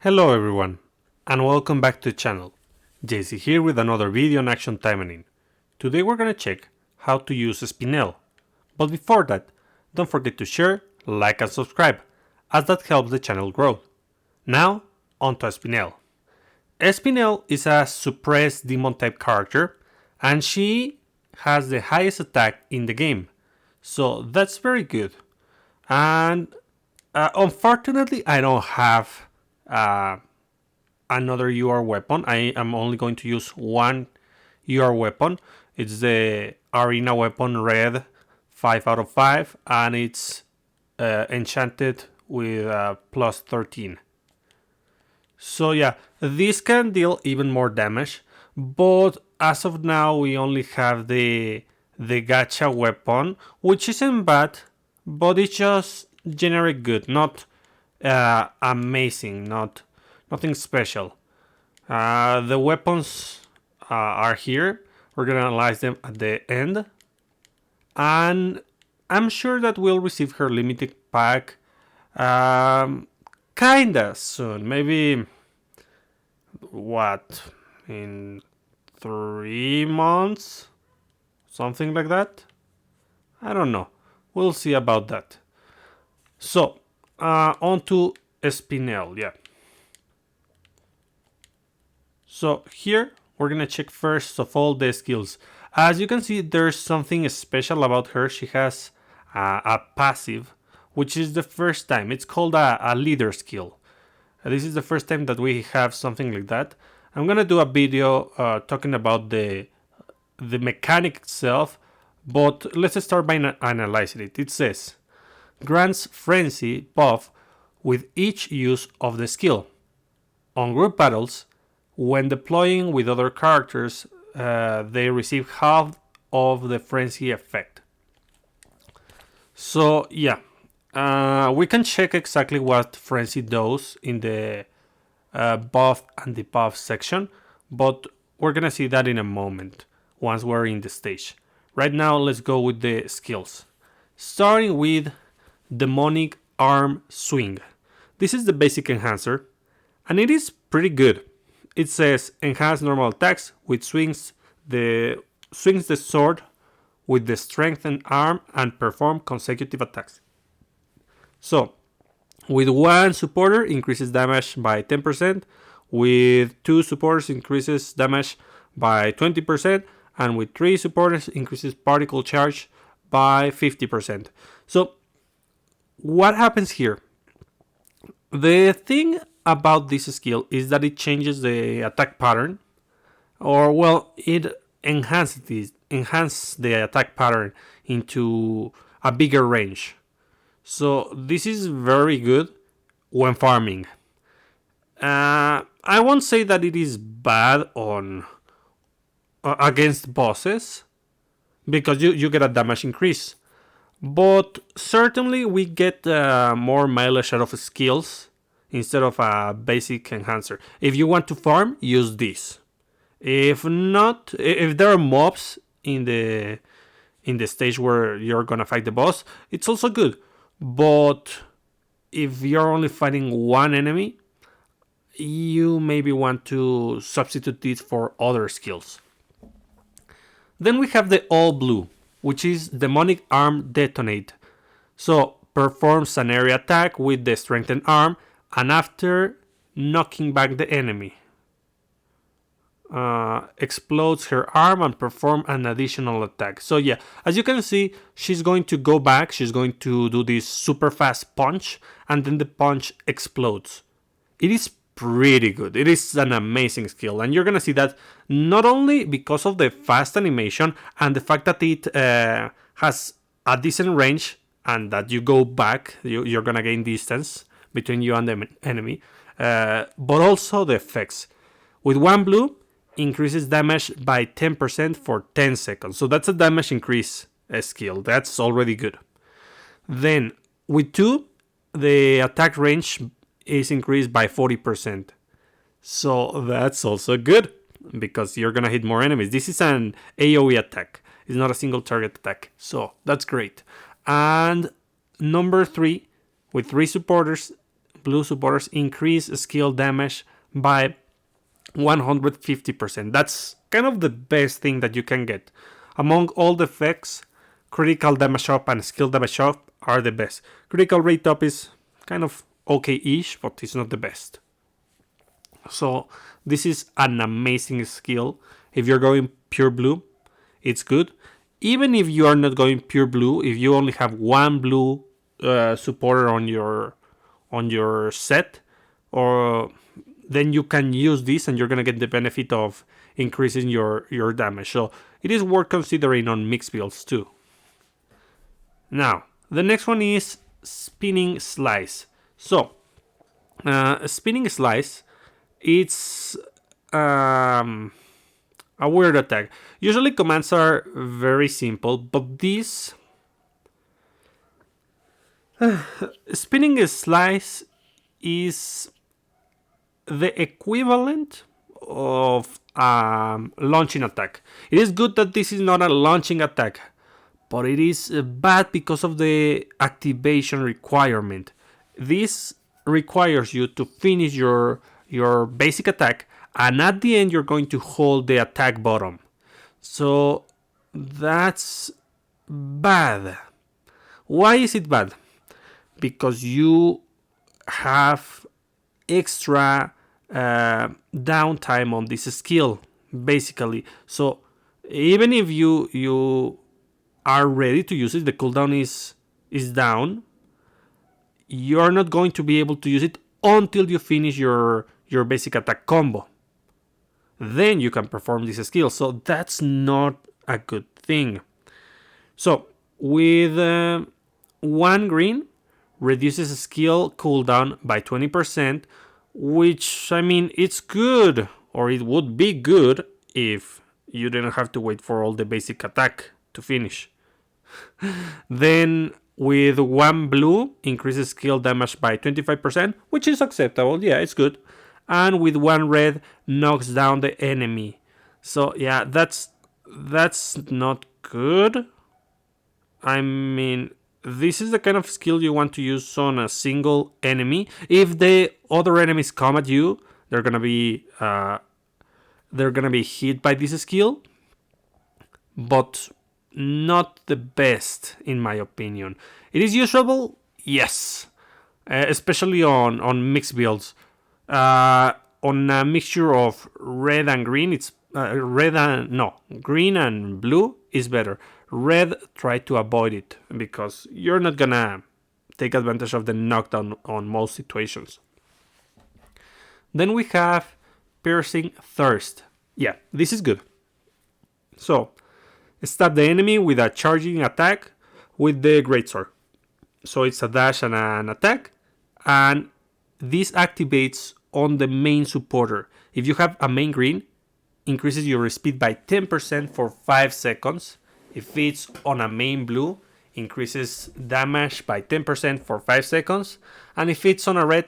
Hello everyone, and welcome back to the channel. JC here with another video on Action Taimanin. Today we're gonna check how to use Spinel. But before that, don't forget to share, like and subscribe, as that helps the channel grow. Now, on to Spinel. Spinel is a suppressed demon type character, and she has the highest attack in the game. So that's very good. And unfortunately, I don't have another UR weapon. I am only going to use one UR weapon. It's the Arena Weapon Red 5 out of 5, and it's enchanted with plus 13. So yeah, this can deal even more damage, but as of now we only have the gacha weapon, which isn't bad, but it's just generic good, not amazing, nothing special. The weapons are here. We're gonna analyze them at the end, and I'm sure that we'll receive her limited pack kinda soon. Maybe what, in 3 months, something like that. I don't know. We'll see about that. So on to Spinel, yeah. So here we're gonna check first of all the skills. As you can see, there's something special about her. She has a passive, which is the first time. It's called a leader skill. This is the first time that we have something like that. I'm gonna do a video talking about the mechanic itself, but let's start by analyzing it. It says, grants frenzy buff with each use of the skill. On group battles, when deploying with other characters, they receive half of the frenzy effect. So yeah, we can check exactly what frenzy does in the buff and debuff section, but we're gonna see that in a moment once we're in the stage. Right now, let's go with the skills. Starting with Demonic Arm Swing. This is the basic enhancer, and it is pretty good. It says enhance normal attacks with swings the sword with the strengthened arm and perform consecutive attacks. So, with one supporter increases damage by 10%, with 2 supporters increases damage by 20%, and with 3 supporters increases particle charge by 50%. So, what happens here? The thing about this skill is that it changes the attack pattern, or well, it enhances the attack pattern into a bigger range. So this is very good when farming. I won't say that it is bad on against bosses, because you get a damage increase, but certainly we get more mileage out of skills instead of a basic enhancer. If you want to farm, use this. If not, if there are mobs in the stage where you're gonna fight the boss, it's also good. But if you're only fighting one enemy, you maybe want to substitute this for other skills. Then we have the All Blue, which is Demonic Arm Detonate. So performs an area attack with the strengthened arm, and after knocking back the enemy, explodes her arm and perform an additional attack. So yeah, as you can see, she's going to go back, she's going to do this super fast punch, and then the punch explodes. It is pretty good. It is an amazing skill, and you're gonna see that not only because of the fast animation and the fact that it has a decent range, and that you go back, you're gonna gain distance between you and the enemy, but also the effects. With one blue, increases damage by 10% for 10 seconds. So that's a damage increase skill. That's already good. Then with 2, the attack range is increased by 40%. So that's also good, because you're gonna hit more enemies. This is an AoE attack. It's not a single target attack. So that's great. And number 3, with 3 supporters, blue supporters increase skill damage by 150%. That's kind of the best thing that you can get. Among all the effects, critical damage up and skill damage up are the best. Critical rate up is kind of okay-ish, but it's not the best. So this is an amazing skill. If you're going pure blue, it's good. Even if you are not going pure blue, if you only have one blue supporter on your set, or then you can use this and you're gonna get the benefit of increasing your damage. So it is worth considering on mixed builds too. Now the next one is spinning slice. So spinning slice, it's a weird attack. Usually commands are very simple, but this spinning a slice is the equivalent of launching attack. It is good that this is not a launching attack, but it is bad because of the activation requirement. This requires you to finish your basic attack, and at the end you're going to hold the attack button. So that's bad. Why is it bad? Because you have extra downtime on this skill, basically. So even if you are ready to use it, the cooldown is down, you're not going to be able to use it until you finish your basic attack combo. Then you can perform this skill. So that's not a good thing. So with 1 green, reduces skill cooldown by 20%, which, I mean, it's good, or it would be good if you didn't have to wait for all the basic attack to finish. Then with 1 blue, increases skill damage by 25%, which is acceptable. Yeah, it's good. And with 1 red, knocks down the enemy. So yeah, that's not good. I mean, this is the kind of skill you want to use on a single enemy. If the other enemies come at you, they're gonna be hit by this skill, but not the best in my opinion. It is usable, yes, especially on mixed builds. On a mixture of red and green, it's green and blue is better. Red, try to avoid it because you're not gonna take advantage of the knockdown on most situations. Then we have piercing thirst. Yeah, this is good. So stab the enemy with a charging attack with the greatsword. So it's a dash and an attack, and this activates on the main supporter. If you have a main green, increases your speed by 10% for 5 seconds. If it's on a main blue, increases damage by 10% for 5 seconds. And if it's on a red,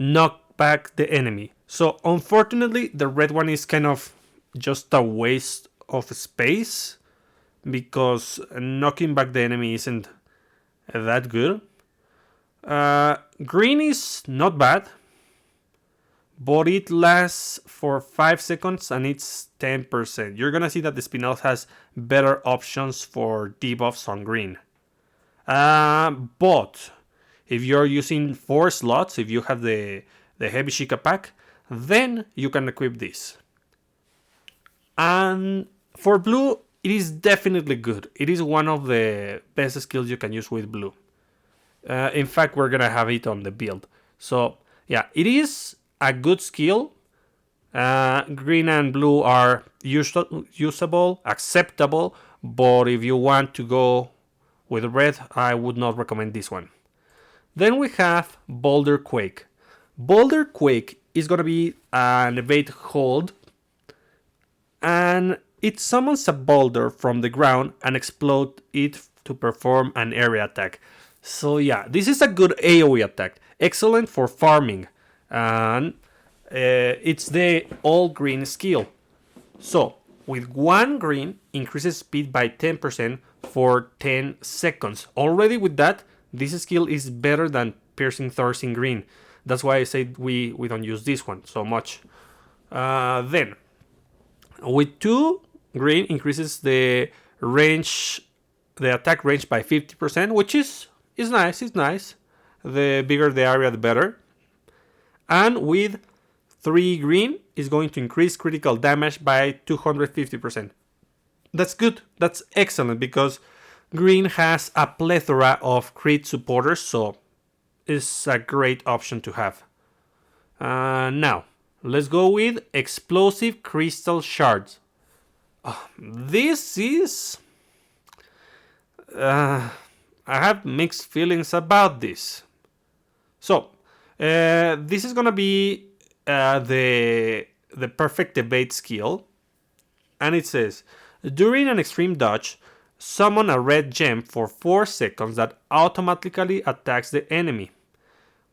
knock back the enemy. So unfortunately, the red one is kind of just a waste of space, because knocking back the enemy isn't that good. Green is not bad, but it lasts for 5 seconds and it's 10%. You're gonna see that the Spinel has better options for debuffs on green. But if you're using 4 slots, if you have the heavy Sheikah pack, then you can equip this. And for blue, it is definitely good. It is one of the best skills you can use with blue. In fact, we're gonna have it on the build. So yeah, it is a good skill. Green and blue are usable, acceptable, but if you want to go with red, I would not recommend this one. Then we have Boulder Quake. Boulder Quake is gonna be an evade hold, and it summons a boulder from the ground and explodes it to perform an area attack. So yeah, this is a good AoE attack, excellent for farming, and it's the all green skill. So with 1 green, increases speed by 10% for 10 seconds. Already with that, this skill is better than piercing thirst in green. That's why I say we don't use this one so much. Then, with 2, green increases the attack range by 50%, which is nice. It's nice. The bigger the area, the better. And with 3, green is going to increase critical damage by 250%. That's good. That's excellent because green has a plethora of crit supporters, so it's a great option to have. Now, let's go with explosive crystal shards. This is... I have mixed feelings about this. So, this is gonna be the perfect debate skill. And it says, during an extreme dodge, summon a red gem for 4 seconds that automatically attacks the enemy.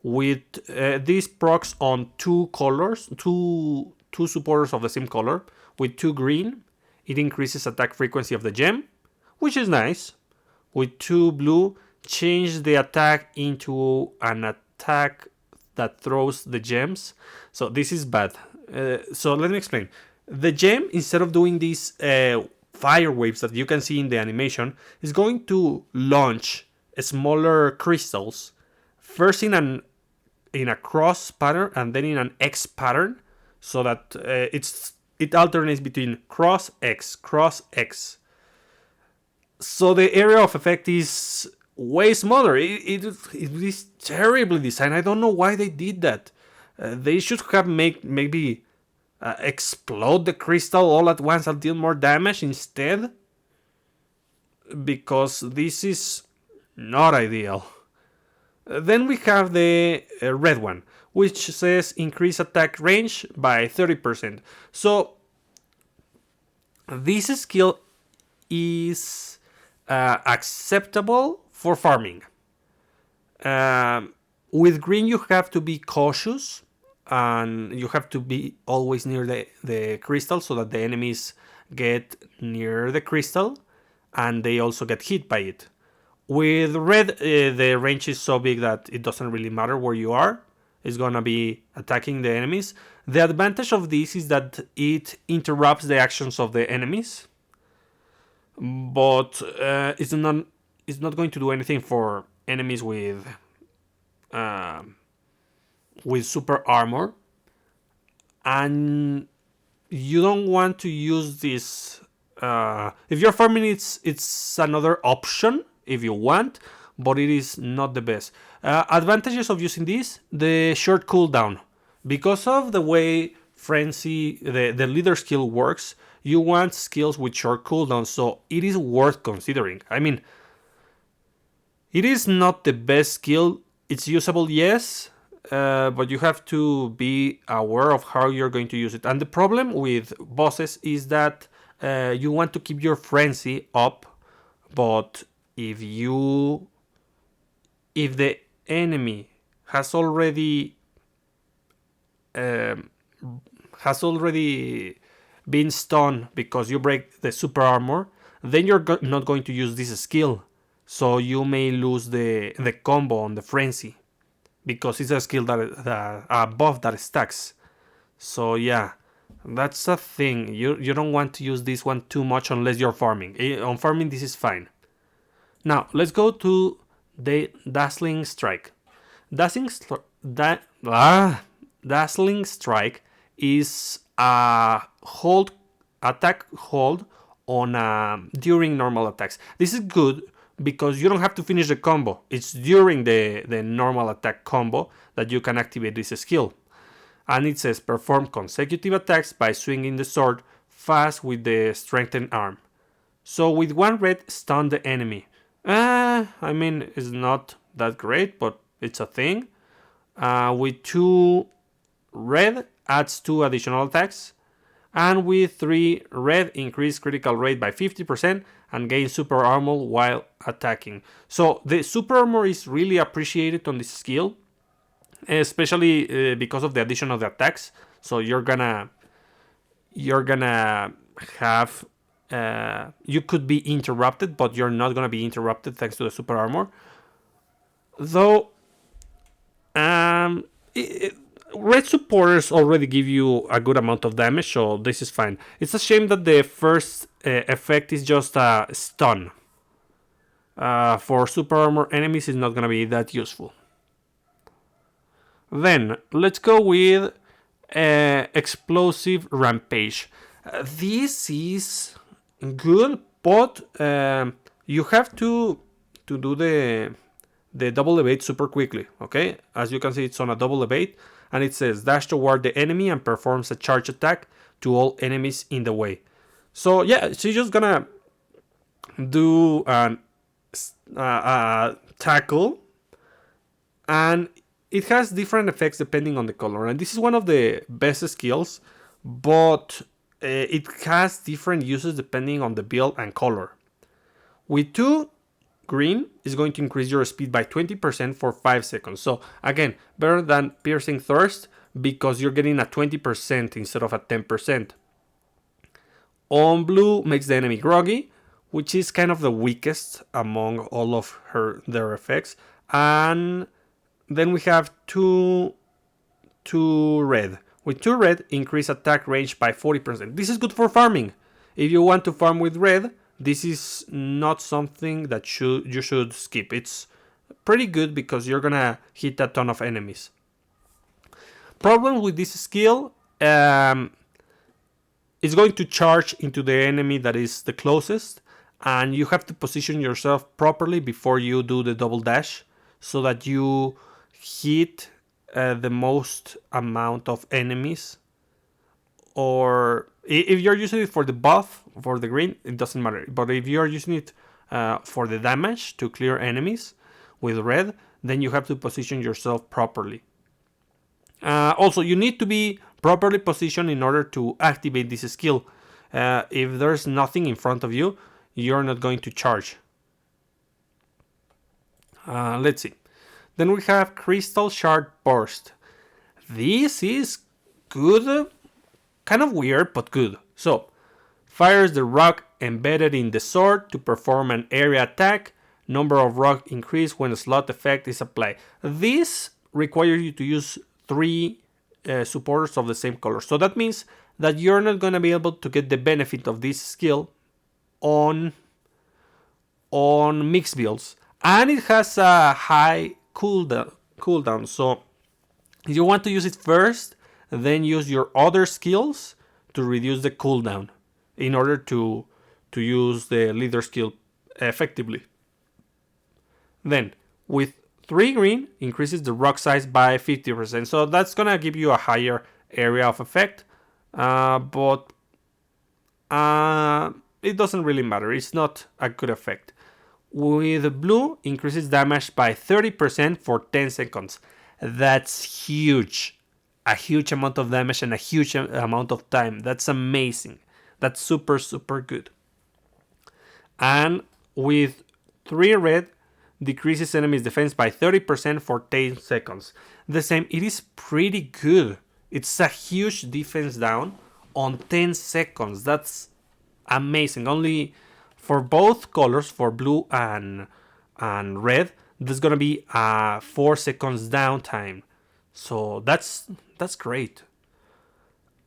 With this procs on 2 colors, two supporters of the same color. With 2 green, it increases attack frequency of the gem, which is nice. With 2 blue, change the attack into an attack that throws the gems. So this is bad. So let me explain. The gem, instead of doing these fire waves that you can see in the animation, is going to launch smaller crystals, first in a cross pattern and then in an X pattern, so that it alternates between cross X. So the area of effect is way smaller. It is terribly designed. I don't know why they did that. They should have maybe explode the crystal all at once and deal more damage instead, because this is not ideal. Then we have the red one, which says increase attack range by 30%. So this skill is acceptable for farming. With green you have to be cautious, and you have to be always near the crystal so that the enemies get near the crystal and they also get hit by it. With red, the range is so big that it doesn't really matter where you are. It's gonna be attacking the enemies. The advantage of this is that it interrupts the actions of the enemies, but it's not going to do anything for enemies with super armor. And you don't want to use this. If you're farming, it's another option if you want, but it is not the best. Advantages of using this: the short cooldown. Because of the way Frenzy, the leader skill works, you want skills with short cooldown, so it is worth considering. I mean, it is not the best skill. It's usable, yes, but you have to be aware of how you're going to use it. And the problem with bosses is that you want to keep your Frenzy up, but if the enemy has already been stunned because you break the super armor, then you're not going to use this skill, so you may lose the combo on the Frenzy, because it's a skill that a buff that stacks. So yeah, that's a thing. You don't want to use this one too much unless you're farming. On farming, this is fine. Now let's go to the Dazzling Strike. Dazzling Strike is a attack hold on during normal attacks. This is good because you don't have to finish the combo. It's during the normal attack combo that you can activate this skill. And it says perform consecutive attacks by swinging the sword fast with the strengthened arm. So with 1 red, stun the enemy. I mean, it's not that great, but it's a thing. With 2 red, adds 2 additional attacks. And with 3 red, increase critical rate by 50% and gain super armor while attacking. So the super armor is really appreciated on this skill, especially because of the addition of the attacks. So you're gonna have you could be interrupted, but you're not gonna be interrupted thanks to the super armor. Though red supporters already give you a good amount of damage, so this is fine. It's a shame that the first effect is just a stun. For super armor enemies, it's not gonna be that useful. Then let's go with explosive rampage. This is good, but you have to do the double evade super quickly. Okay, as you can see, it's on a double evade, and it says dash toward the enemy and performs a charge attack to all enemies in the way. So yeah, she's just gonna do an tackle, and it has different effects depending on the color, and this is one of the best skills, but it has different uses depending on the build and color. With 2 green is going to increase your speed by 20% for 5 seconds. So again, better than piercing thirst because you're getting a 20% instead of a 10%. On blue makes the enemy groggy, which is kind of the weakest among all of their effects. And then we have two red. With 2 red, increase attack range by 40%. This is good for farming. If you want to farm with red, this is not something that you should skip. It's pretty good because you're gonna hit a ton of enemies. Problem with this skill, it's going to charge into the enemy that is the closest, and you have to position yourself properly before you do the double dash so that you hit the most amount of enemies. Or if you're using it for the buff, for the green, it doesn't matter. But if you're using it for the damage to clear enemies with red, then you have to position yourself properly. Also, you need to be properly positioned in order to activate this skill. If there's nothing in front of you, you're not going to charge. Let's see. Then we have Crystal Shard Burst. This is good, kind of weird, but good. So, fires the rock embedded in the sword to perform an area attack. Number of rock increase when a slot effect is applied. This requires you to use 3 supporters of the same color. So that means that you're not going to be able to get the benefit of this skill on mixed builds. And it has a high cooldown. So if you want to use it first, then use your other skills to reduce the cooldown in order to use the leader skill effectively. Then with 3 green increases the rock size by 50%. So that's gonna give you a higher area of effect, but it doesn't really matter. It's not a good effect. With blue, increases damage by 30% for 10 seconds. That's huge. A huge amount of damage and a huge amount of time. That's amazing. That's super, super good. And with 3 red, decreases enemies' defense by 30% for 10 seconds. The same, it is pretty good. It's a huge defense down on 10 seconds. That's amazing. Only for both colors, for blue and red, there's gonna be a 4 seconds downtime. So that's great.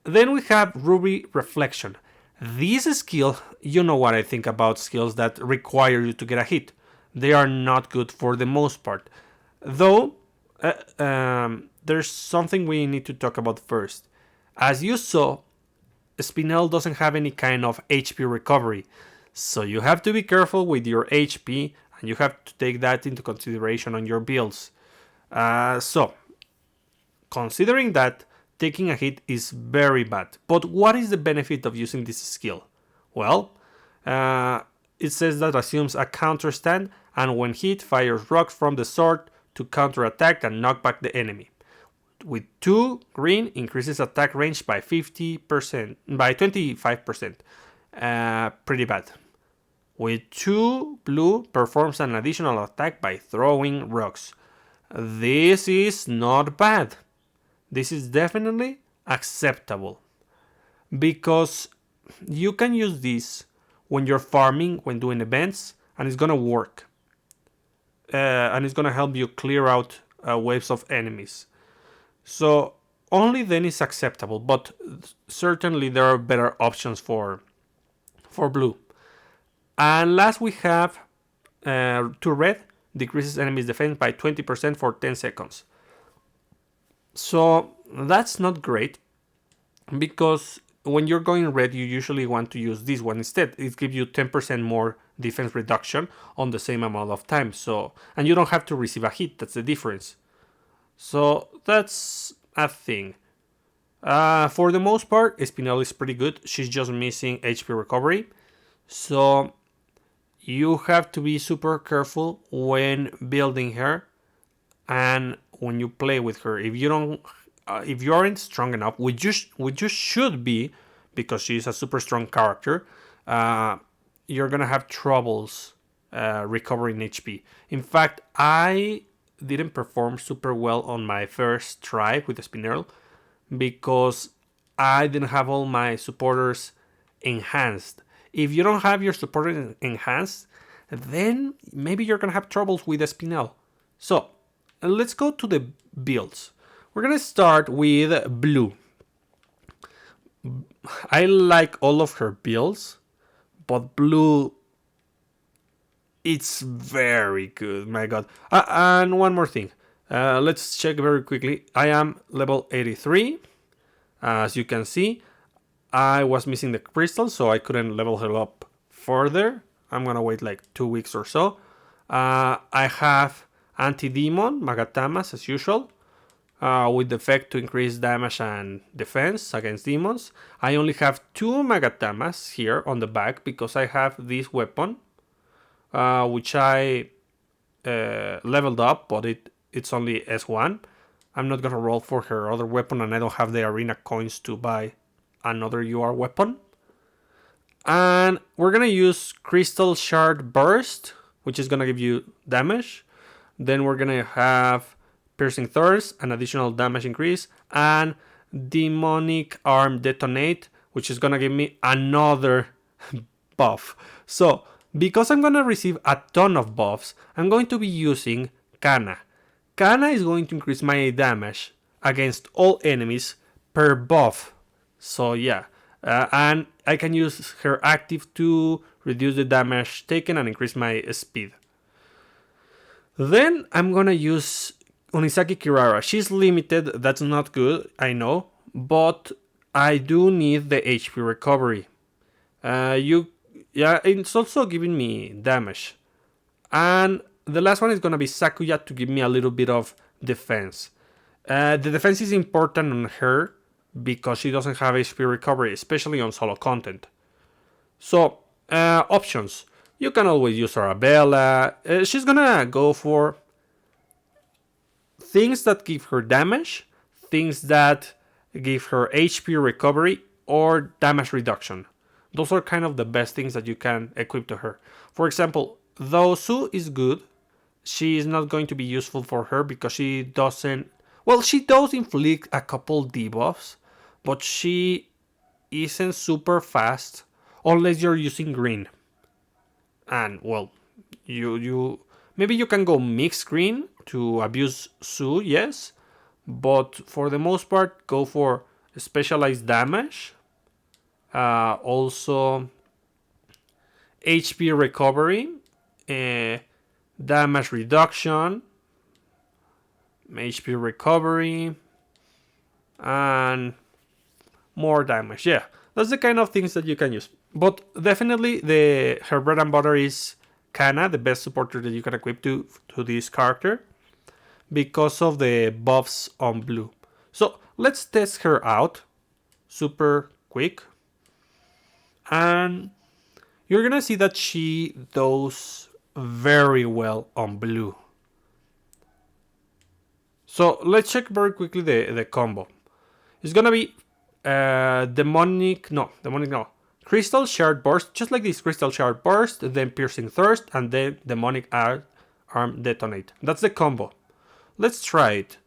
Then we have Ruby Reflection. This skill, you know what I think about skills that require you to get a hit. They are not good for the most part. Though, there's something we need to talk about first. As you saw, Spinel doesn't have any kind of HP recovery. So you have to be careful with your HP, and you have to take that into consideration on your builds. So, considering that, taking a hit is very bad. But what is the benefit of using this skill? Well, it says that assumes a counter stand, and when hit, fires rocks from the sword to counter attack and knock back the enemy. With 2 green, increases attack range by 50%, by 25%. Pretty bad. With 2 blue, performs an additional attack by throwing rocks. This is not bad. This is definitely acceptable. Because you can use this when you're farming, when doing events, and it's gonna work. And it's gonna help you clear out waves of enemies. So only then is acceptable, but certainly there are better options for blue. And last we have to red, decreases enemies defense by 20% for 10 seconds. So that's not great, because when you're going red you usually want to use this one instead. It gives you 10% more defense reduction on the same amount of time. So, and you don't have to receive a hit, that's the difference. So that's a thing. For the most part, Spinel is pretty good. She's just missing HP recovery. So you have to be super careful when building her and when you play with her. If you aren't strong enough, which you should be, because she's a super strong character, you're gonna have troubles recovering HP. In fact, I didn't perform super well on my first try with the Spinel because I didn't have all my supporters enhanced. If you don't have your supporters enhanced, then maybe you're gonna have troubles with the Spinel. So let's go to the builds. We're gonna start with blue. I like all of her builds, but blue, it's very good. My god. And one more thing. Let's check very quickly. I am level 83. As you can see, I was missing the crystal, so I couldn't level her up further. I'm gonna wait like 2 weeks or so. I have anti-demon Magatamas as usual, with the effect to increase damage and defense against demons. I only have 2 Magatamas here on the back because I have this weapon, which I leveled up, but it's only S1. I'm not gonna roll for her other weapon, and I don't have the arena coins to buy another UR weapon. And we're gonna use Crystal Shard Burst, which is gonna give you damage. Then we're gonna have Piercing Thirst, an additional damage increase, and Demonic Arm Detonate, which is gonna give me another buff. So, because I'm gonna receive a ton of buffs, I'm going to be using Kana. Kana is going to increase my damage against all enemies per buff. So yeah, and I can use her active to reduce the damage taken and increase my speed. Then I'm gonna use Unisaki Kirara. She's limited, that's not good, I know, but I do need the HP recovery. It's also giving me damage. And the last one is gonna be Sakuya to give me a little bit of defense. The defense is important on her because she doesn't have HP recovery, especially on solo content. So, options. You can always use Arabella. She's gonna go for things that give her damage, things that give her HP recovery, or damage reduction. Those are kind of the best things that you can equip to her. For example, though Su is good, she is not going to be useful for her because she doesn't... Well, she does inflict a couple debuffs, but she isn't super fast unless you're using green. And, well, you maybe you can go mix green to abuse Su, yes, but for the most part, go for specialized damage. Also, HP recovery, damage reduction, HP recovery, and more damage. Yeah, that's the kind of things that you can use. But definitely, her bread and butter is Kana, the best supporter that you can equip to this character, because of the buffs on blue. So let's test her out super quick. And you're gonna see that she does very well on blue. So let's check very quickly the combo. It's gonna be demonic no. Crystal Shard Burst, just like this. Crystal Shard Burst, then Piercing Thirst, and then Demonic Arm Detonate. That's the combo. Let's try it.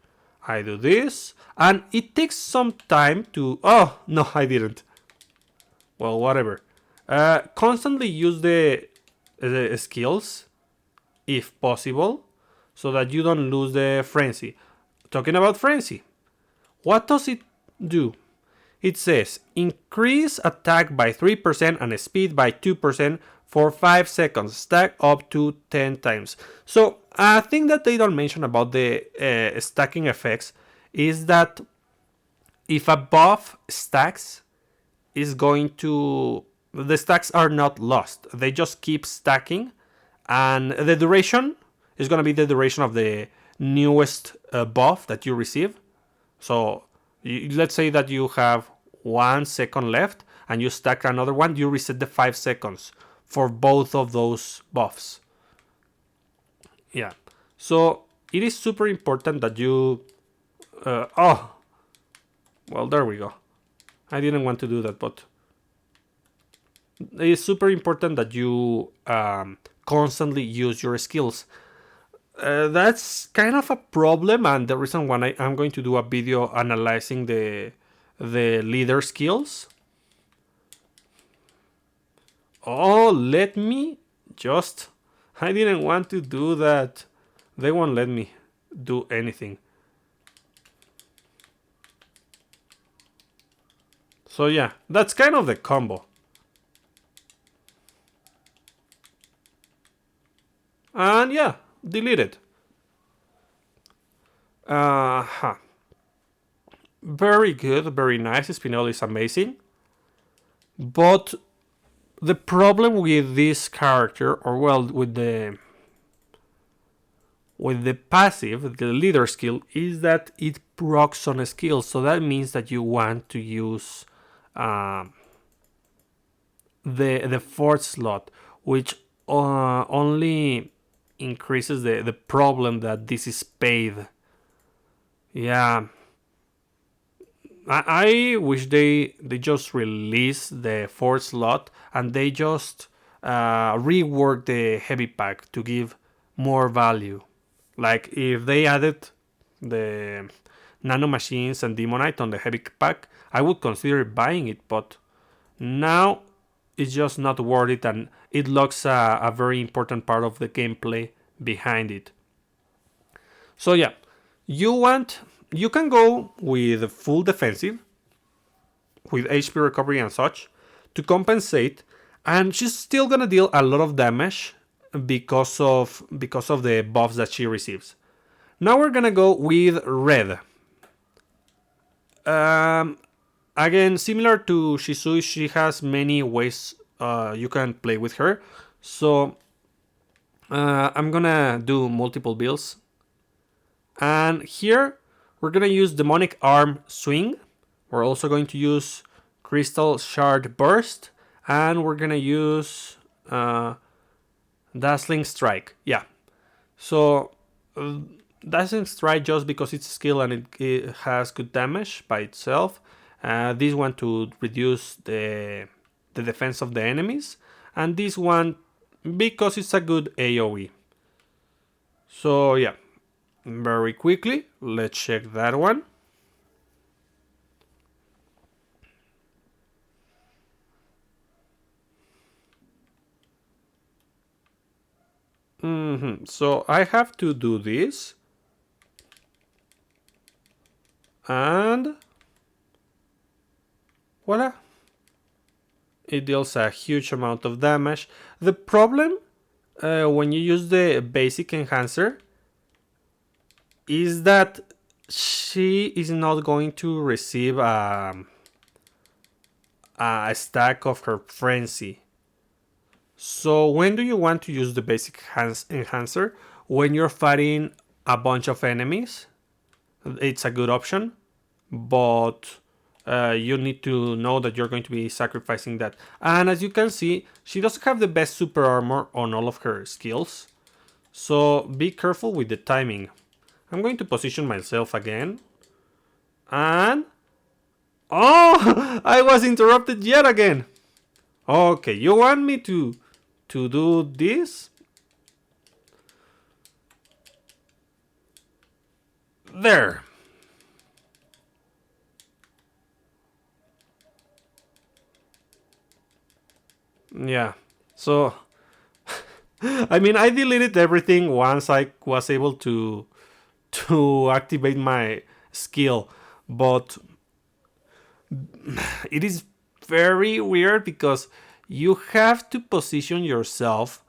I do this, and it takes some time to... Oh, no, I didn't. Well, whatever. Constantly use the skills, if possible, so that you don't lose the Frenzy. Talking about Frenzy, What does it do? It says increase attack by 3% and speed by 2% for 5 seconds, stack up to 10 times. So a thing that they don't mention about the stacking effects is that if a buff stacks, is going to the stacks are not lost. They just keep stacking, and the duration is going to be the duration of the newest buff that you receive. So let's say that you have 1 second left and you stack another one, you reset the 5 seconds for both of those buffs. Yeah. So it is super important that you. Well, there we go. I didn't want to do that, but it's super important that you constantly use your skills. That's kind of a problem, and the reason why I'm going to do a video analyzing the leader skills. Oh, let me just. I didn't want to do that. They won't let me do anything. So yeah, that's kind of the combo. And yeah, delete it. Very good, very nice. Spinel is amazing. But the problem with this character, or well, with the passive, the leader skill, is that it procs on a skill. So that means that you want to use the fourth slot, which only increases the problem that this is paid. Yeah. I wish they just release the fourth slot and they just rework the heavy pack to give more value. Like if they added the nano machines and demonite on the heavy pack, I would consider buying it, but now it's just not worth it, and it locks a very important part of the gameplay behind it. So yeah, you can go with full defensive, with HP recovery and such, to compensate, and she's still gonna deal a lot of damage because of the buffs that she receives. Now we're gonna go with red. Again, similar to Shisui, she has many ways you can play with her. So I'm gonna do multiple builds. And here we're gonna use Demonic Arm Swing. We're also going to use Crystal Shard Burst. And we're gonna use Dazzling Strike. Yeah. So Dazzling Strike just because it's a skill and it has good damage by itself. This one to reduce the defense of the enemies. And this one because it's a good AoE. So yeah, very quickly, let's check that one. So I have to do this. And voila. It deals a huge amount of damage. The problem when you use the basic enhancer is that she is not going to receive a stack of her frenzy. So when do you want to use the basic enhancer? When you're fighting a bunch of enemies, it's a good option, but you need to know that you're going to be sacrificing that. And as you can see, she doesn't have the best super armor on all of her skills, so be careful with the timing. I'm going to position myself again, and oh, I was interrupted yet again. Okay, you want me to do this? There. Yeah. So I mean, I deleted everything once I was able to activate my skill, but it is very weird because you have to position yourself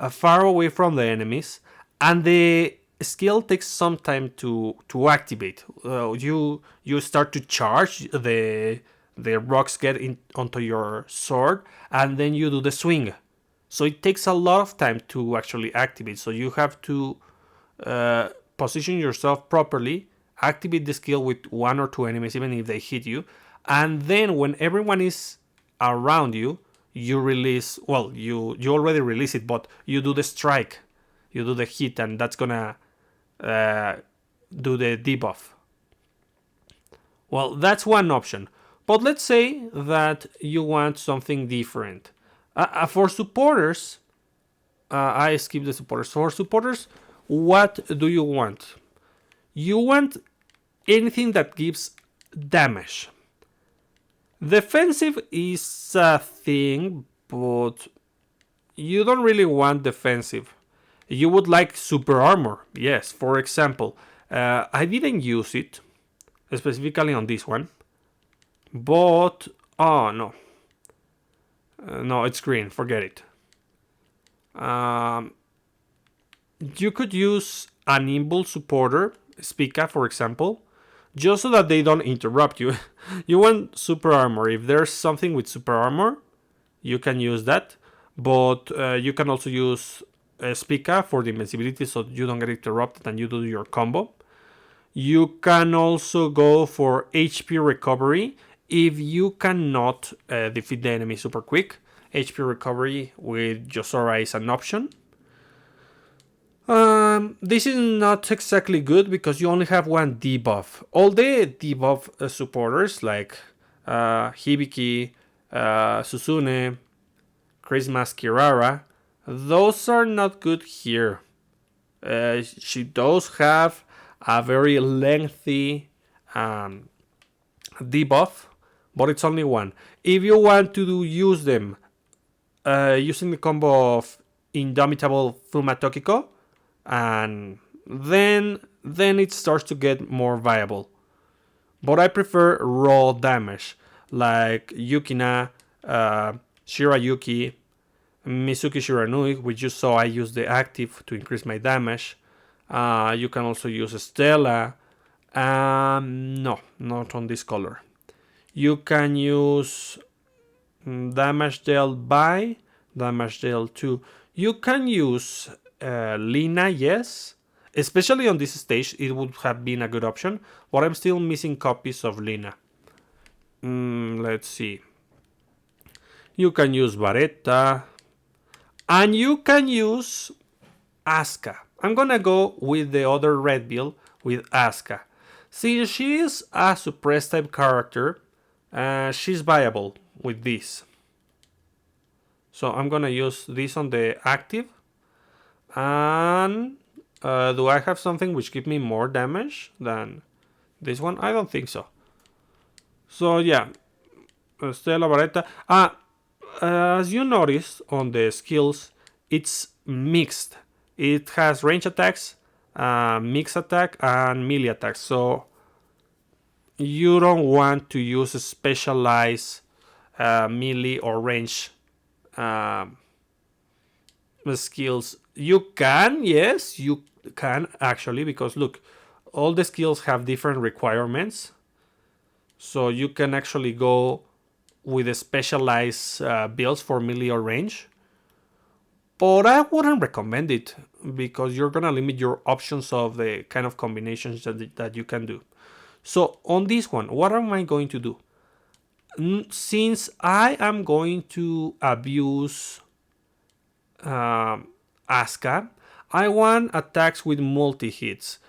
far away from the enemies, and the skill takes some time to activate. You start to charge, the rocks get in onto your sword, and then you do the swing. So it takes a lot of time to actually activate. So you have to position yourself properly, activate the skill with one or two enemies, even if they hit you, and then when everyone is around you, you release. Well, you already release it, but you do the strike, you do the hit, and that's gonna uh, do the debuff. Well, that's one option. But let's say that you want something different. For supporters, I skip the supporters. For supporters, what do you want? You want anything that gives damage. Defensive is a thing, but you don't really want defensive. You would like super armor. Yes, for example, I didn't use it specifically on this one, but oh no, no, it's green. Forget it. Um, you could use a nimble supporter, Spica, for example, just so that they don't interrupt you. You want super armor. If there's something with super armor, you can use that, but you can also use Spica for the invincibility so you don't get interrupted and you do your combo. You can also go for HP recovery if you cannot defeat the enemy super quick. HP recovery with Yosora is an option. This is not exactly good because you only have one debuff. All the debuff supporters like Hibiki, Susune, Christmas Kirara, those are not good here. She does have a very lengthy debuff, but it's only one. If you want to use them using the combo of Indomitable Fuma Tokiko, and then it starts to get more viable. But I prefer raw damage, like Yukina, Shirayuki, Mizuki Shiranui, which you saw I use the active to increase my damage. You can also use Stella. No, not on this color. You can use damage dealt by, damage dealt to. You can use Lina, yes. Especially on this stage, it would have been a good option, but I'm still missing copies of Lina. Let's see. You can use Vareta, and you can use Asuka. I'm gonna go with the other red build with Asuka. Since she is a suppressed type character, she's viable with this. So I'm gonna use this on the active. And do I have something which gives me more damage than this one? I don't think so. So yeah, Stella Vareta. As you notice on the skills, it's mixed. It has range attacks, mix attack, and melee attacks. So you don't want to use a specialized melee or range skills. You can, yes, you can actually, because look, all the skills have different requirements. So you can actually go with a specialized builds for melee or range. But I wouldn't recommend it because you're gonna limit your options of the kind of combinations that you can do. So on this one, what am I going to do? Since I am going to abuse Asuka, I want attacks with multi-hits.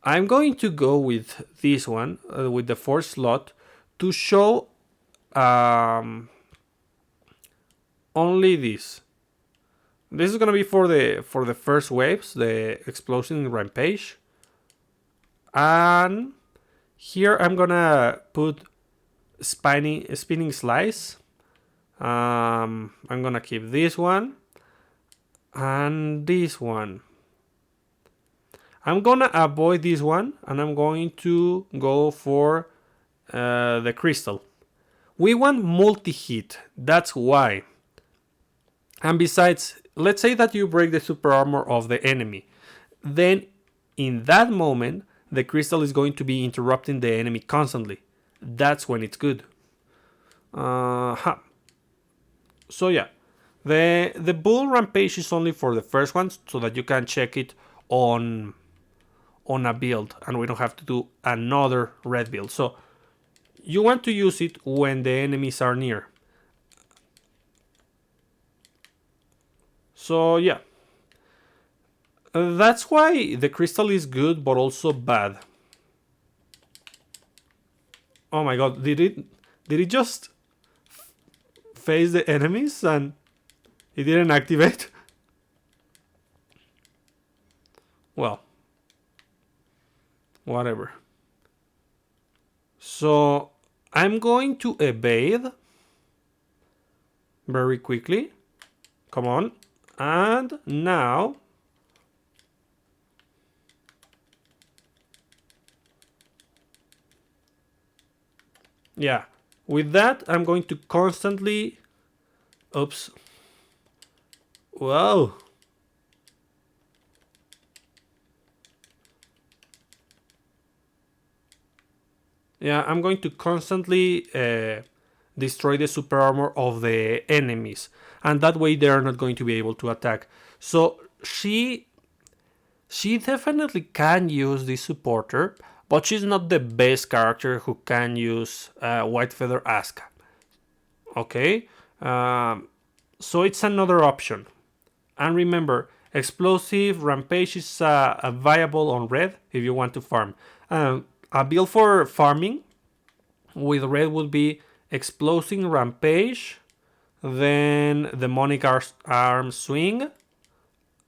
I'm going to go with this one, with the 4th slot, to show only this. This is gonna be for the first waves, the explosion rampage. And here I'm gonna put spinning slice. I'm gonna keep this one and this one. I'm gonna avoid this one and I'm going to go for the crystal. We want multi-hit, that's why. And besides, let's say that you break the super armor of the enemy. Then, in that moment, the crystal is going to be interrupting the enemy constantly. That's when it's good. So yeah, the bull rampage is only for the first one, so that you can check it on a build, and we don't have to do another red build. So you want to use it when the enemies are near. So yeah, that's why the crystal is good but also bad. Oh my god, did it just face the enemies and it didn't activate? Well, whatever. So I'm going to evade very quickly. Come on. And now yeah, with that I'm going to constantly oops. Whoa. Yeah, I'm going to constantly destroy the super armor of the enemies, and that way they are not going to be able to attack. So she definitely can use this supporter, but she's not the best character who can use White Feather Asuka. Okay, so it's another option. And remember, explosive rampage is a viable on red if you want to farm. A build for farming with red would be explosive rampage, then demonic arm swing,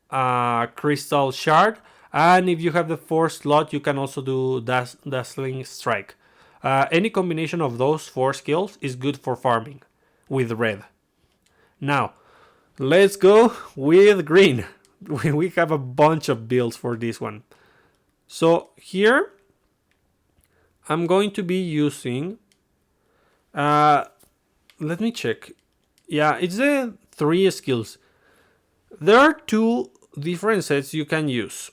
crystal shard, and if you have the 4 slot, you can also do dazzling strike. Any combination of those 4 skills is good for farming with red. Now, let's go with green. We have a bunch of builds for this one. So here, I'm going to be using... let me check. Yeah, it's the 3 skills. There are 2 different sets you can use.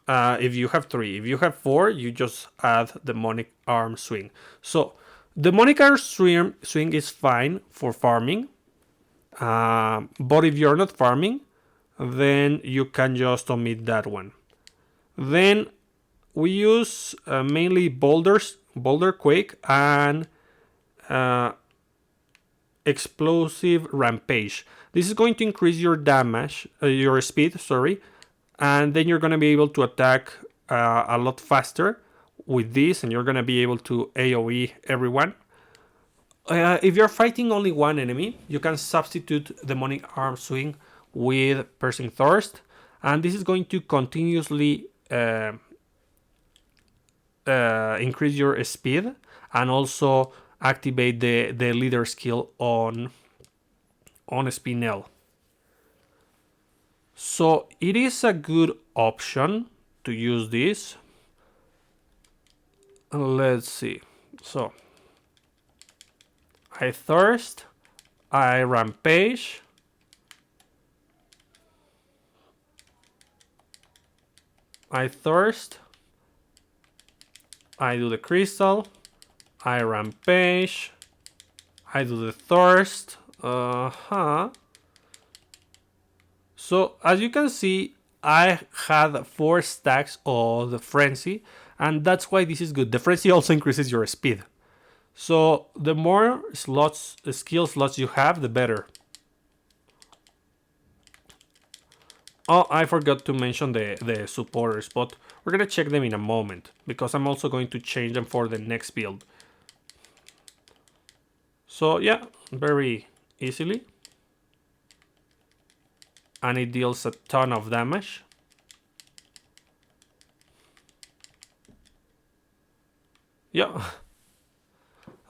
If you have 3. If you have 4, you just add demonic arm swing. So, demonic arm swing is fine for farming. But if you're not farming, then you can just omit that one. Then we use mainly boulder quake, and explosive rampage. This is going to increase your damage, your speed, sorry, and then you're going to be able to attack a lot faster with this, and you're going to be able to AoE everyone. If you're fighting only one enemy, you can substitute demonic arm swing with piercing thirst, and this is going to continuously increase your speed and also activate the leader skill on Spinel. So it is a good option to use this. Let's see. So I thirst, I rampage, I thirst, I do the crystal, I rampage, I do the thirst. So as you can see, I had 4 stacks of the frenzy, and that's why this is good. The frenzy also increases your speed. So the more skill slots you have, the better. Oh, I forgot to mention the supporters, but we're gonna check them in a moment, because I'm also going to change them for the next build. So yeah, very easily. And it deals a ton of damage. Yeah,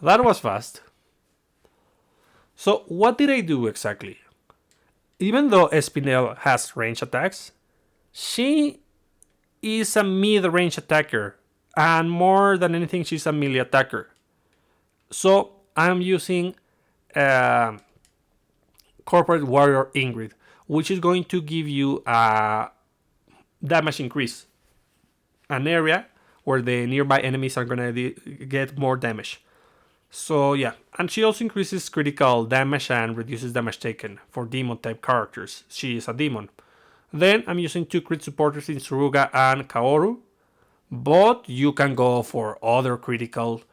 that was fast. So what did I do exactly? Even though Spinel has range attacks, she is a mid-range attacker, and more than anything, she's a melee attacker. So I'm using uh, Corporate Warrior Ingrid, which is going to give you a damage increase, an area where the nearby enemies are gonna get more damage. So yeah, and she also increases critical damage and reduces damage taken for demon type characters. She is a demon. Then I'm using two crit supporters in Suruga and Kaoru, but you can go for other critical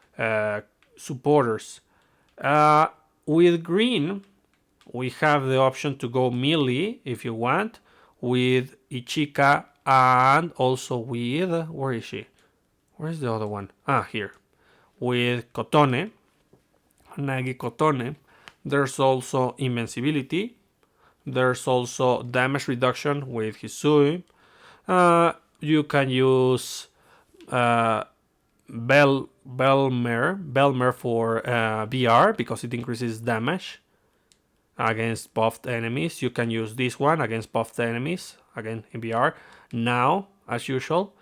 supporters. Uh, with green, we have the option to go melee if you want, with Ichika and also with, where is she? Where's the other one? Ah, here. With Kotone, Nagi Kotone. There's also invincibility. There's also damage reduction with Hisui. You can use uh, Belmer for BR because it increases damage against buffed enemies. You can use this one against buffed enemies, again in BR. Now, as usual.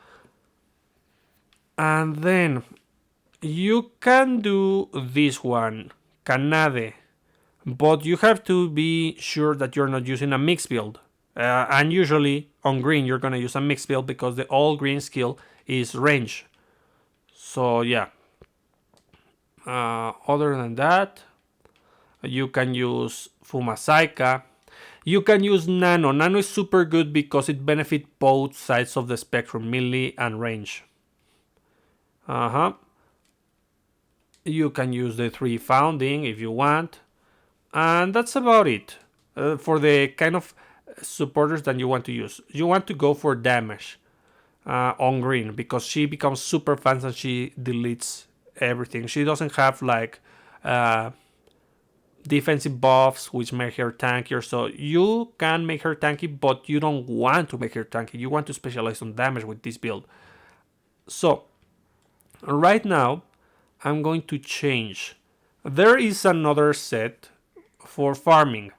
And then you can do this one, Kanade, but you have to be sure that you're not using a mixed build. And usually on green, you're gonna use a mixed build because the all green skill is range. So yeah. Other than that, you can use Fumasaika. You can use Nano. Nano is super good because it benefits both sides of the spectrum, melee and range. You can use the 3 founding if you want. And that's about it for the kind of supporters that you want to use. You want to go for damage on green because she becomes super fast and she deletes everything. She doesn't have like defensive buffs which make her tankier, so you can make her tanky, but you don't want to make her tanky. You want to specialize on damage with this build. So right now I'm going to change. There is another set for farming.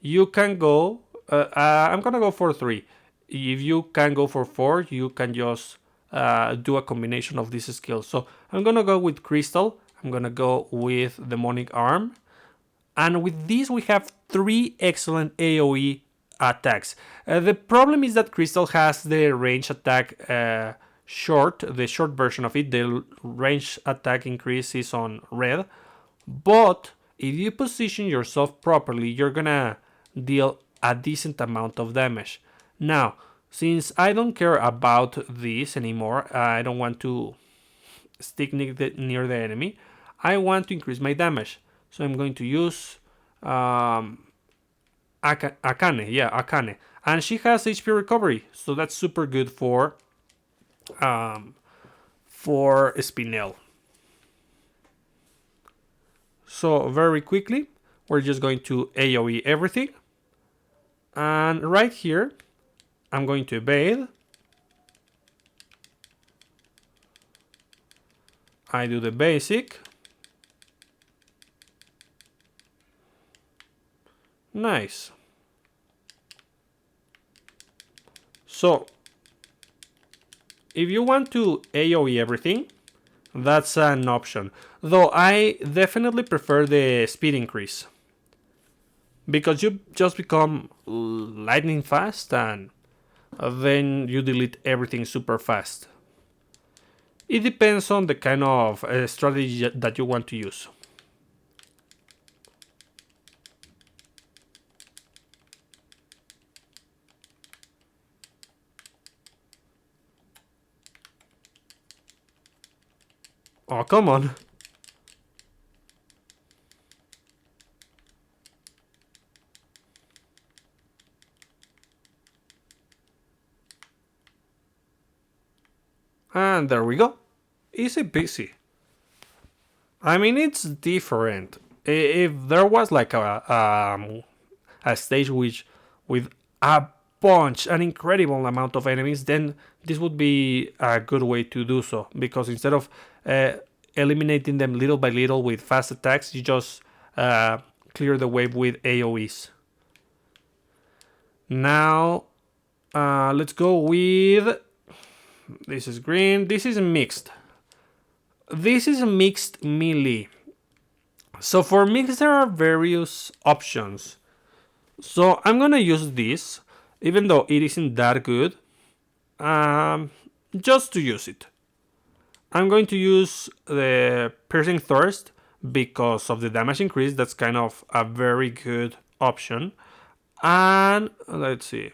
You can go I'm gonna go for 3. If you can go for 4, you can just do a combination of these skills. So I'm gonna go with Crystal, I'm gonna go with Demonic Arm, and with this we have 3 excellent AoE attacks. The problem is that Crystal has the range attack short, the short version of it. The range attack increase is on red, but if you position yourself properly, you're gonna deal a decent amount of damage. Now, since I don't care about this anymore, I don't want to stick near the enemy, I want to increase my damage. So I'm going to use Akane, yeah, Akane. And she has HP recovery, so that's super good for Spinel. So very quickly, we're just going to AoE everything. And right here, I'm going to evade. I do the basic. Nice. So, if you want to AoE everything, that's an option. Though I definitely prefer the speed increase, because you just become lightning fast and then you delete everything super fast. It depends on the kind of strategy that you want to use. Oh, come on. And there we go. Easy peasy. I mean, it's different. If there was like a stage which with a bunch, an incredible amount of enemies, then this would be a good way to do so. Because instead of eliminating them little by little with fast attacks, you just clear the wave with AoEs. Now, let's go with... This is green. This is mixed. This is a mixed melee. So for mix there are various options. So I'm gonna use this, even though it isn't that good, um, just to use it. I'm going to use the Piercing Thirst because of the damage increase. That's kind of a very good option. And let's see.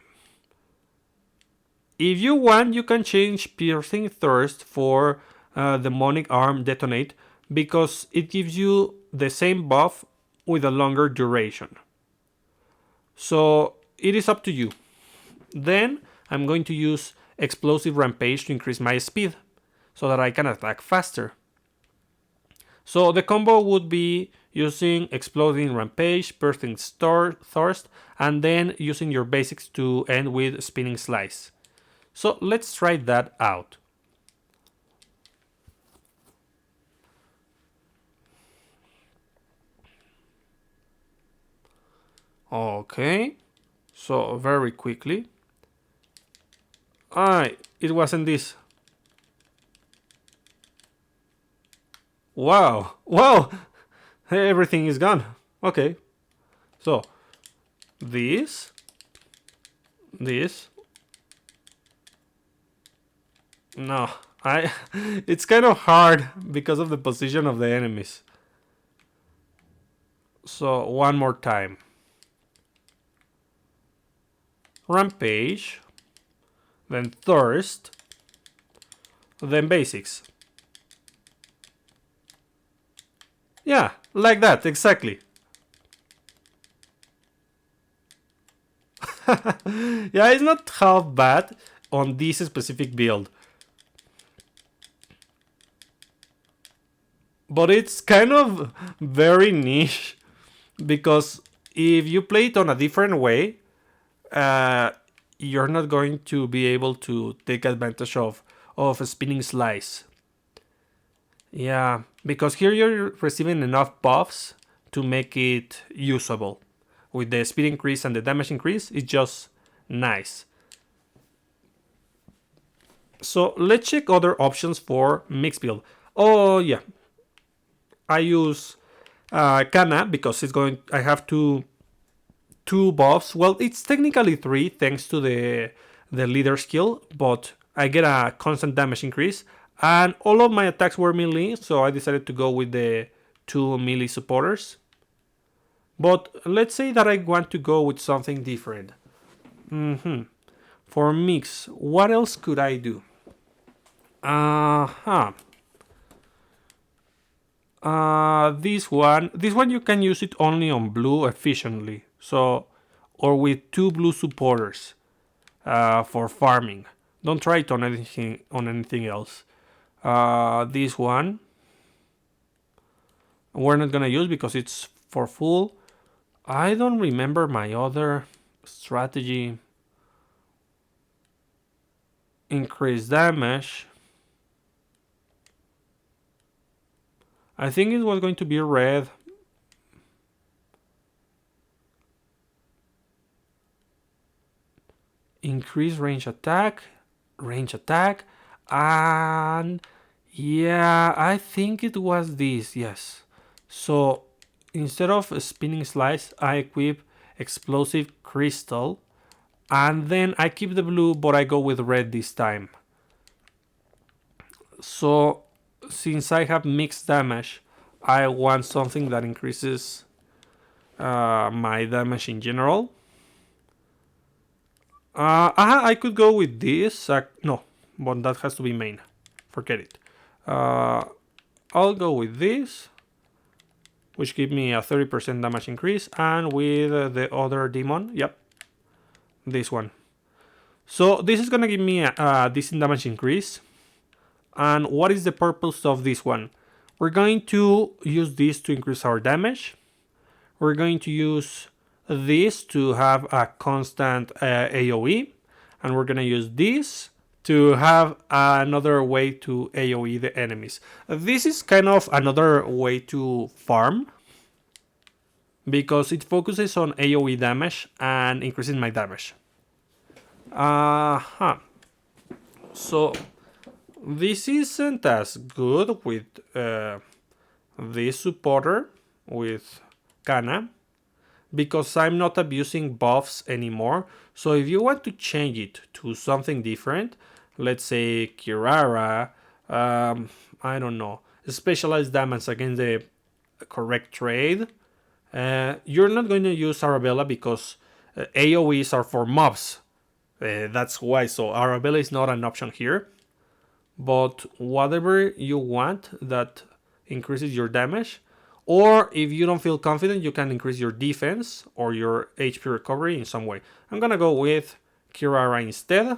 If you want, you can change Piercing Thirst for Demonic Arm Detonate because it gives you the same buff with a longer duration. So it is up to you. Then I'm going to use Explosive Rampage to increase my speed so that I can attack faster. So the combo would be using Exploding Rampage, Bursting Thirst, and then using your basics to end with Spinning Slice. So let's try that out. Okay, so very quickly. It wasn't this. Wow, wow, everything is gone. Okay, so this, this. No, it's kind of hard because of the position of the enemies. So one more time. Rampage, then Thirst, then Basics. Yeah, like that, exactly. Yeah, it's not half bad on this specific build. But it's kind of very niche because if you play it on a different way, you're not going to be able to take advantage of a Spinning Slice. Yeah, because here you're receiving enough buffs to make it usable. With the speed increase and the damage increase, it's just nice. So let's check other options for mixed build. Oh yeah, I use Kana because it's going. I have two buffs. Well, it's technically three thanks to the leader skill, but I get a constant damage increase, and all of my attacks were melee, so I decided to go with the two melee supporters. But let's say that I want to go with something different. For mix, what else could I do? Uh-huh. This one you can use it only on blue efficiently. So, or with two blue supporters for farming. Don't try it on anything else. This one we're not gonna use because it's for full. I don't remember my other strategy. Increase damage. I think it was going to be red. Increase range attack, and yeah, I think it was this, yes. So instead of a Spinning Slice, I equip Explosive Crystal, and then I keep the blue, but I go with red this time. So since I have mixed damage, I want something that increases my damage in general. I could go with this. No, but that has to be main. Forget it. I'll go with this, which give me a 30% damage increase, and with the other demon, yep, this one. So this is gonna give me a decent damage increase. And what is the purpose of this one? We're going to use this to increase our damage. We're going to use this to have a constant AoE, and we're gonna use this to have another way to AoE the enemies. This is kind of another way to farm because it focuses on AoE damage and increasing my damage. So this isn't as good with this supporter with Kana because I'm not abusing buffs anymore. So if you want to change it to something different, let's say Kirara, I don't know, specialized damage against the correct trade, you're not going to use Arabella because AoEs are for mobs. That's why. So Arabella is not an option here. But whatever you want that increases your damage, or if you don't feel confident, you can increase your defense or your HP recovery in some way. I'm gonna go with Kirara instead,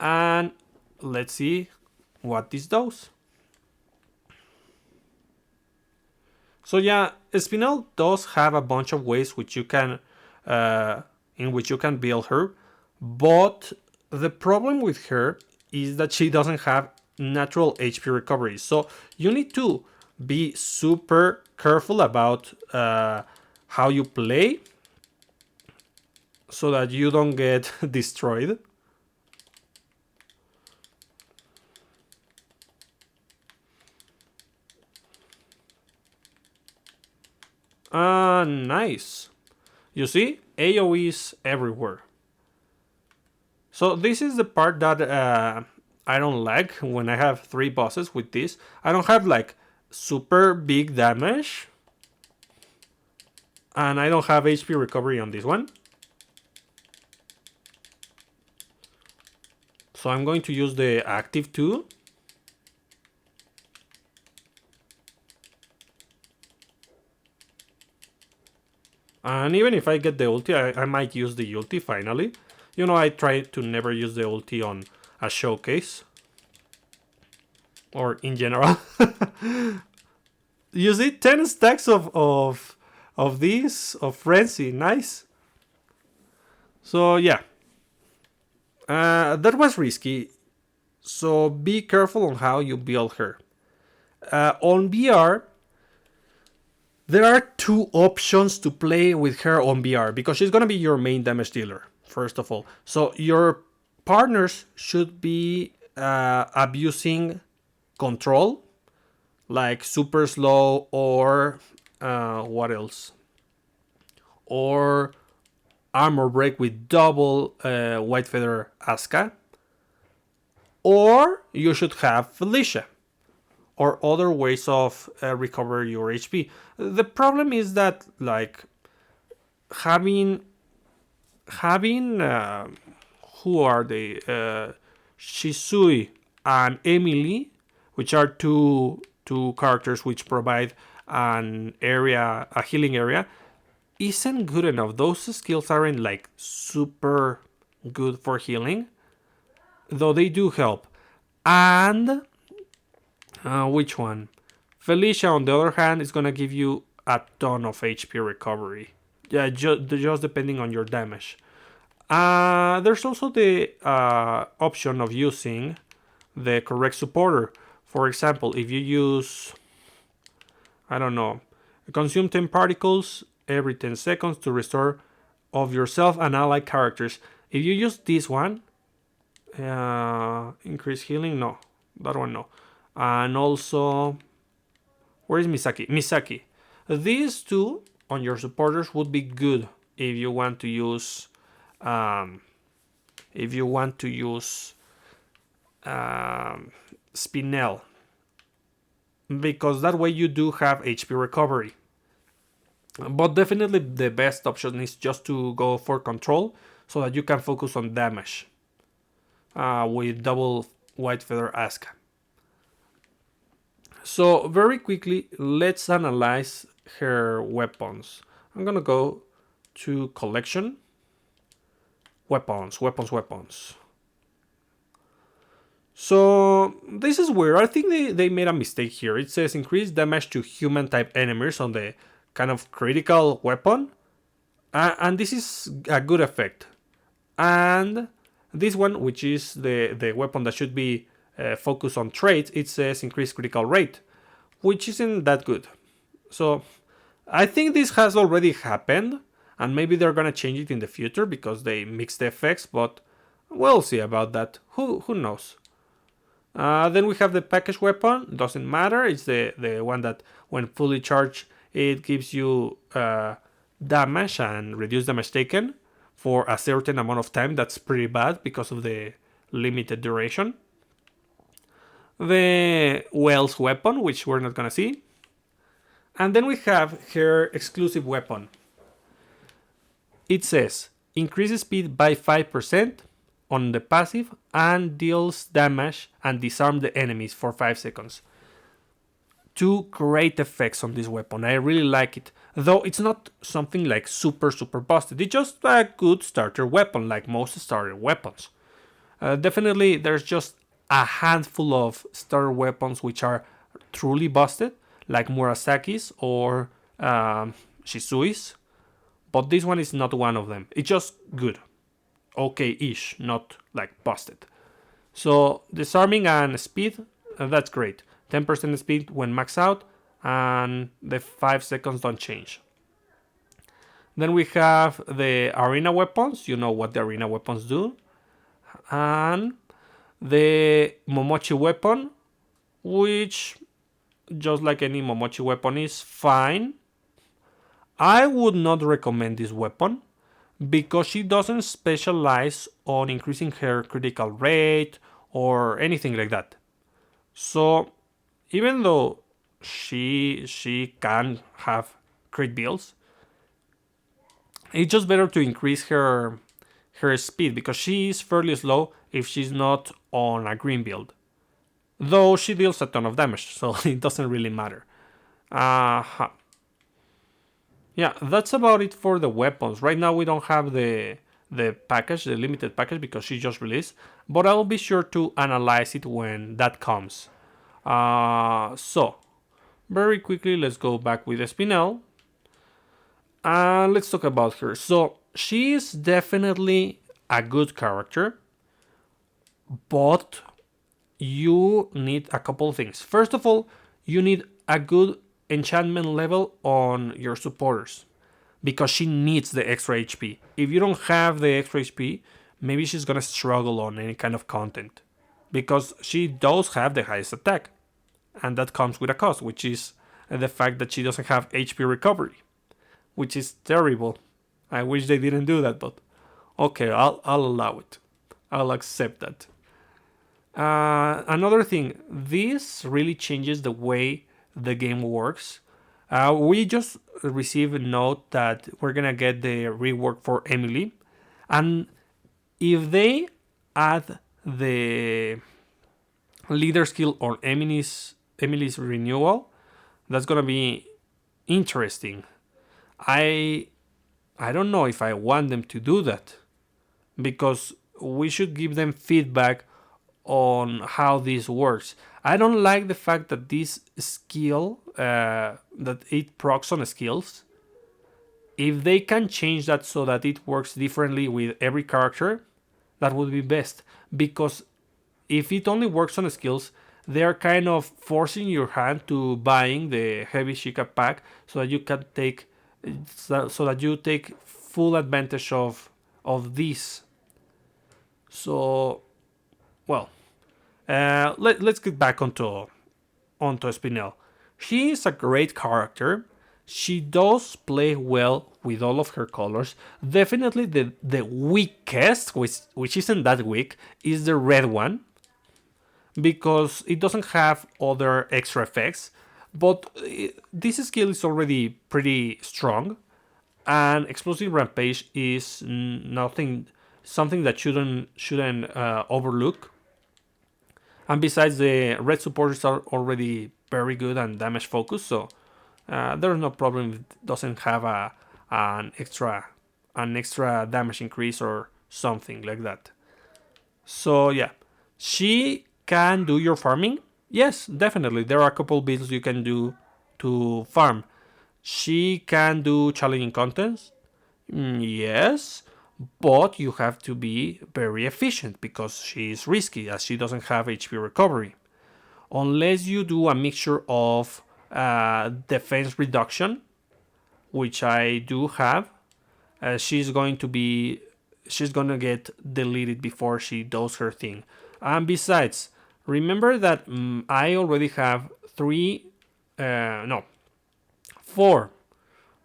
and let's see what this does. So yeah, Spinel does have a bunch of ways which you can, in which you can build her, but the problem with her is that she doesn't have natural HP recovery. So you need to be super careful about how you play so that you don't get destroyed. Nice. You see, AoEs everywhere. So this is the part that I don't like when I have 3 bosses with this. I don't have like super big damage, and I don't have HP recovery on this one. So I'm going to use the active 2. And even if I get the ulti, I might use the ulti finally. You know, I try to never use the ulti on a showcase. Or in general. You see, 10 stacks of these, of Frenzy. Nice. So, yeah. That was risky. So, be careful on how you build her. On BR, there are 2 options to play with her on BR because she's going to be your main damage dealer, first of all. So your partners should be abusing control, like super slow or what else? Or armor break with double white feather Asuka. Or you should have Felicia or other ways of recover your HP. The problem is that like having who are they? Shisui and Emily, which are two characters which provide a healing area, isn't good enough. Those skills aren't like super good for healing, though they do help. And which one? Felicia, on the other hand, is gonna give you a ton of HP recovery. Yeah, just depending on your damage. There's also the option of using the correct supporter. For example, if you use, I don't know, consume 10 particles every 10 seconds to restore of yourself and allied characters. If you use this one, increase healing, no, that one no. And also, where is Misaki? Misaki. These 2 on your supporters would be good if you want to use Spinel, because that way you do have HP recovery. But definitely the best option is just to go for control so that you can focus on damage with double white feather Asuka. So very quickly, let's analyze her weapons. I'm gonna go to collection, weapons. So this is weird. I think they made a mistake here. It says increase damage to human type enemies on the kind of critical weapon. And this is a good effect. And this one, which is the weapon that should be focused on traits, it says increase critical rate, which isn't that good. So I think this has already happened, and maybe they're gonna change it in the future because they mix the effects, but we'll see about that. Who knows? Then we have the package weapon. Doesn't matter. It's the one that when fully charged It gives you damage and reduce damage taken for a certain amount of time. That's pretty bad because of the limited duration. The Wells weapon, which we're not gonna see. And then we have her exclusive weapon. It says increases speed by 5% on the passive and deals damage and disarm the enemies for 5 seconds. Two great effects on this weapon. I really like it. Though it's not something like super busted. It's just a good starter weapon, like most starter weapons. Definitely, there's just a handful of starter weapons which are truly busted, like Murasaki's or Shisui's. But this one is not one of them. It's just good. Okay-ish, not like busted. So disarming and speed, that's great. 10% speed when max out, and the 5 seconds don't change. Then we have the arena weapons. You know what the arena weapons do. And the Momochi weapon, which, just like any Momochi weapon, is fine. I would not recommend this weapon because she doesn't specialize on increasing her critical rate or anything like that. So even though she can have crit builds, it's just better to increase her speed because she is fairly slow if she's not on a green build. Though she deals a ton of damage, so it doesn't really matter. Yeah, that's about it for the weapons. Right now we don't have the package, the limited package, because she just released. But I'll be sure to analyze it when that comes. So, very quickly, let's go back with Spinel. Let's talk about her. So, she is definitely a good character. But you need a couple things. First of all, you need a good enchantment level on your supporters because she needs the extra HP. If you don't have the extra HP, maybe she's gonna struggle on any kind of content because she does have the highest attack, and that comes with a cost, which is the fact that she doesn't have HP recovery, which is terrible. I wish they didn't do that, but okay, I'll allow it. I'll accept that. Another thing, this really changes the way the game works. We just received a note that we're gonna get the rework for Emily, and if they add the leader skill on Emily's renewal, that's gonna be interesting. I don't know if I want them to do that because we should give them feedback on how this works. I don't like the fact that this skill, that it procs on skills. If they can change that so that it works differently with every character, that would be best. Because if it only works on skills, they are kind of forcing your hand to buying the heavy Shika pack so that you can take, so that you take full advantage of this. So, well, let's get back onto Spinel. She is a great character. She does play well with all of her colors. Definitely the weakest, which isn't that weak, is the red one. Because it doesn't have other extra effects. But this skill is already pretty strong. And Explosive Rampage is something that shouldn't overlook. And besides, the red supporters are already very good and damage focused, so there's no problem if it doesn't have an extra damage increase or something like that. So yeah, she can do your farming. Yes, definitely. There are a couple builds you can do to farm. She can do challenging contents. Yes, but you have to be very efficient because she is risky as she doesn't have HP recovery. Unless you do a mixture of defense reduction, which I do have, she's going to get deleted before she does her thing. And besides, remember that I already have 4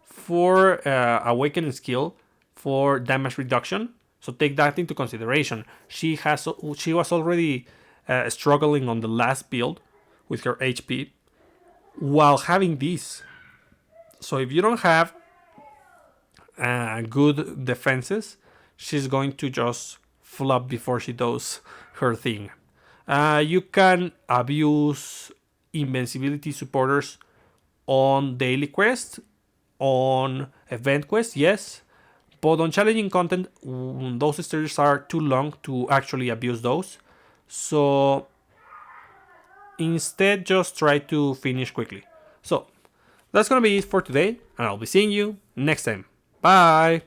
for awakening skill for damage reduction. So take that into consideration. She was already struggling on the last build with her HP while having this. So if you don't have good defenses, she's going to just flop before she does her thing. You can abuse invincibility supporters on daily quests, on event quests, yes, but on challenging content, those stages are too long to actually abuse those. So instead, just try to finish quickly. So that's gonna be it for today, and I'll be seeing you next time. Bye!